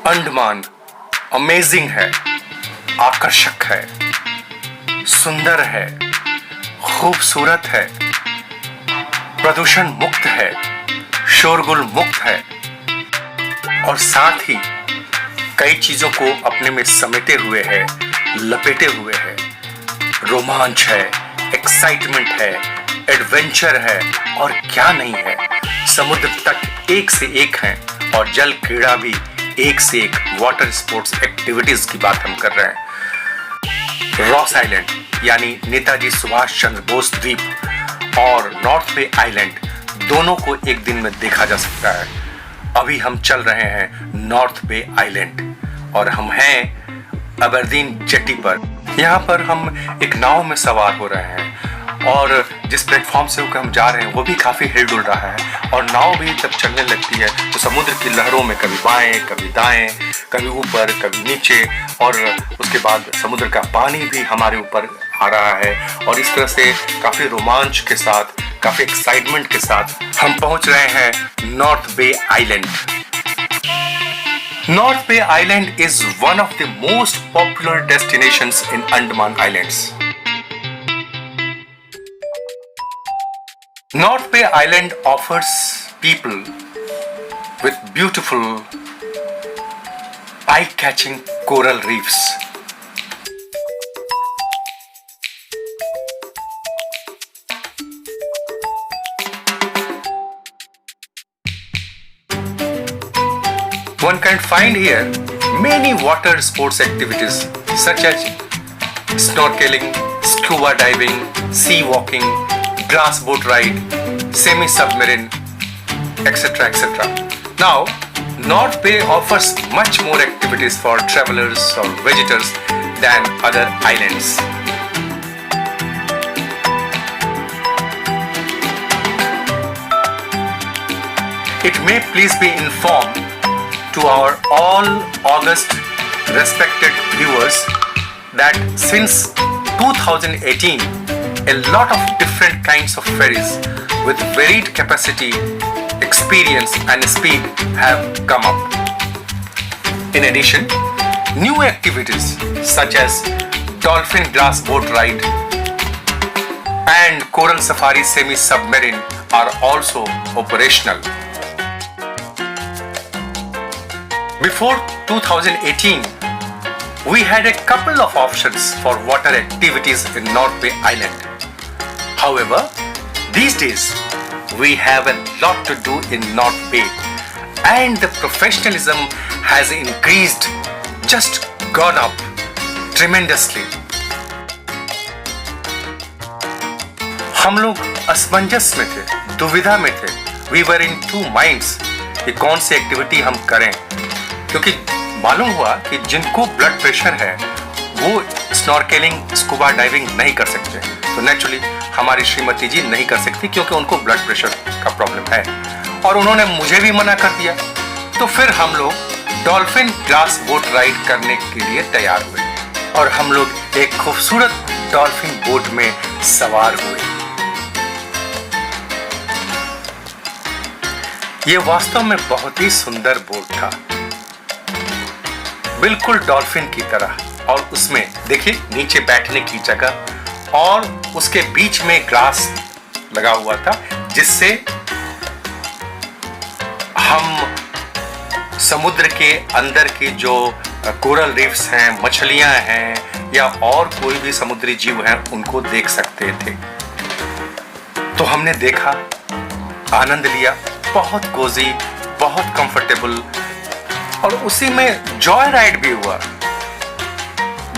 Andaman amazing है, आकर्षक है, सुंदर है, खूबसूरत है, प्रदूषण मुक्त है, शोरगुल मुक्त है और साथ ही कई चीजों को अपने में समेटे हुए है, लपेटे हुए है। रोमांच है, एक्साइटमेंट है, एडवेंचर है और क्या नहीं है। समुद्र तट एक से एक हैं और जल क्रीड़ा भी एक से एक वाटर स्पोर्ट्स एक्टिविटीज की बात हम कर रहे हैं। रॉस आइलैंड यानी नेताजी सुभाष चंद्र बोस द्वीप और नॉर्थ बे आइलैंड दोनों को एक दिन में देखा जा सकता है। अभी हम चल रहे हैं नॉर्थ बे आइलैंड और हम हैं अबरदीन जेटी पर। यहाँ पर हम एक नाव में सवार हो रहे हैं और जिस प्लेटफॉर्म से होकर हम जा रहे हैं वो भी काफी हिलडुल रहा है और नाव भी जब चलने लगती है तो समुद्र की लहरों में कभी बाएं, कभी दाएं, कभी ऊपर, कभी नीचे और उसके बाद समुद्र का पानी भी हमारे ऊपर आ रहा है और इस तरह से काफी रोमांच के साथ, काफी एक्साइटमेंट के साथ हम पहुंच रहे हैं North Bay Island. North Bay Island is one of the most popular destinations in Andaman islands. North Bay Island offers people with beautiful, eye-catching coral reefs. One can find here many water sports activities such as snorkeling, scuba diving, sea walking, glass boat ride, semi-submarine, etc. etc. Now, North Bay offers much more activities for travelers or visitors than other islands. It may please be informed to our all august respected viewers that since 2018, a lot of different kinds of ferries with varied capacity, experience and speed have come up. In addition, new activities such as dolphin glass boat ride and coral safari semi-submarine are also operational. Before 2018, we had a couple of options for water activities in North Bay Island. However, these days we have a lot to do in North Bay and the professionalism has increased, just gone up tremendously. हम लोग असमंजस में थे, दुविधा में थे। We were in two minds कि कौन सी एक्टिविटी हम करें, क्योंकि मालूम हुआ कि जिनको ब्लड प्रेशर है वो स्नॉर्केलिंग, स्कूबा डाइविंग नहीं कर सकते। तो नेचुरली हमारी श्रीमती जी नहीं कर सकती क्योंकि उनको ब्लड प्रेशर का प्रॉब्लम है और उन्होंने मुझे भी मना कर दिया। तो फिर हम लोग डॉल्फिन ग्लास बोट राइड करने के लिए तैयार हुए और हम लोग एक खूबसूरत डॉल्फिन बोट में सवार हुए। ये वास्तव में बहुत ही सुंदर बोट था, बिल्कुल डॉल्फिन की तरह और उसमें देखिए नीचे बैठने की जगह और उसके बीच में ग्लास लगा हुआ था जिससे हम समुद्र के अंदर के जो कोरल रीफ्स हैं, मछलियां हैं या और कोई भी समुद्री जीव हैं उनको देख सकते थे। तो हमने देखा, आनंद लिया, बहुत कोजी, बहुत कंफर्टेबल और उसी में जॉय राइड भी हुआ,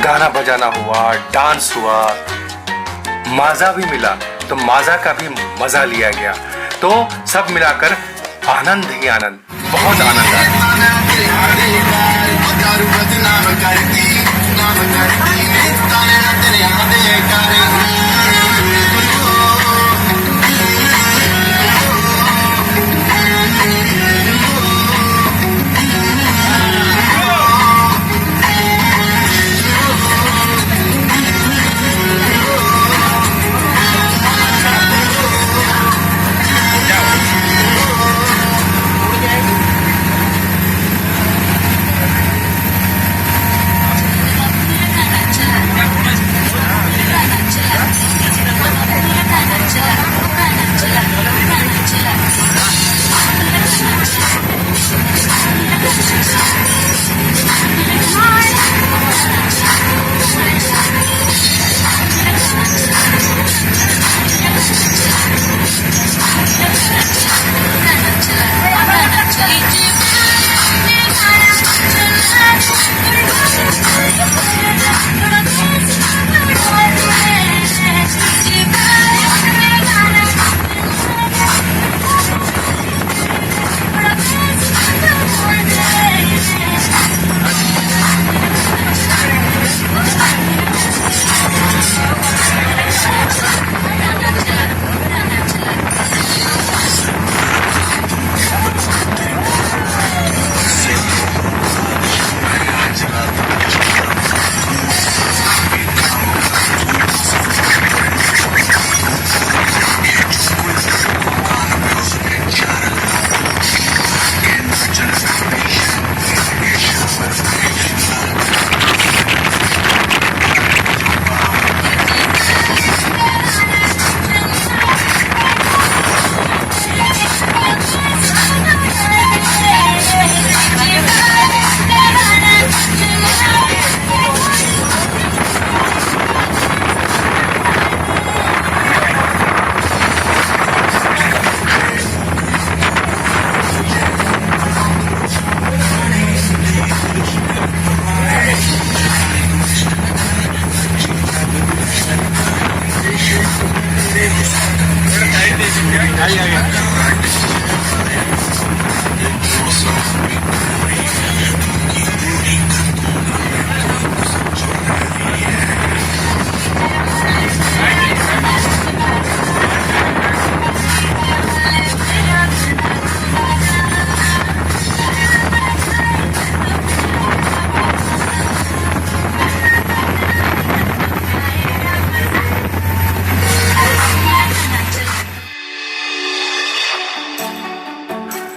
गाना बजाना हुआ, डांस हुआ, मजा भी मिला। तो मजा का भी मजा लिया गया। तो सब मिलाकर आनंद ही आनंद, बहुत आनंद आया।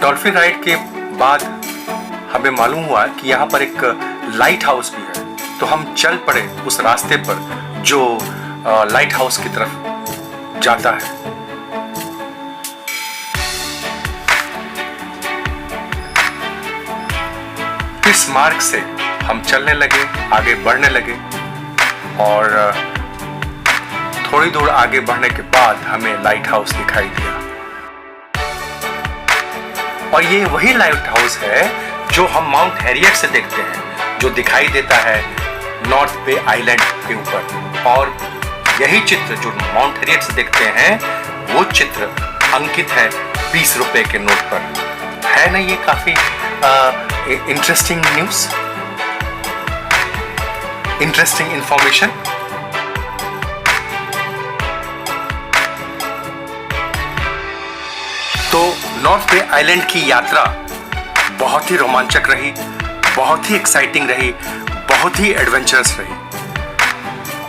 डॉल्फिन राइड के बाद हमें मालूम हुआ कि यहाँ पर एक लाइट हाउस भी है, तो हम चल पड़े उस रास्ते पर जो लाइट हाउस की तरफ जाता है। इस मार्ग से हम चलने लगे, आगे बढ़ने लगे और थोड़ी दूर आगे बढ़ने के बाद हमें लाइट हाउस दिखाई दिया। और ये वही लाइट हाउस है जो हम माउंट हैरियट से देखते हैं, जो दिखाई देता है नॉर्थ बे आइलैंड के ऊपर। और यही चित्र जो माउंट हैरियट से देखते हैं, वो चित्र अंकित है 20 रुपए के नोट पर। है ना ये काफी इंटरेस्टिंग न्यूज, इंटरेस्टिंग इंफॉर्मेशन। तो नॉर्थ बे आइलैंड की यात्रा बहुत ही रोमांचक रही, बहुत ही एक्साइटिंग रही, बहुत ही एडवेंचरस रही।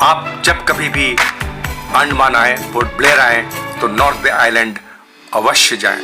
आप जब कभी भी अंडमान आए, पोर्ट ब्लेयर आए, तो नॉर्थ बे आइलैंड अवश्य जाएं।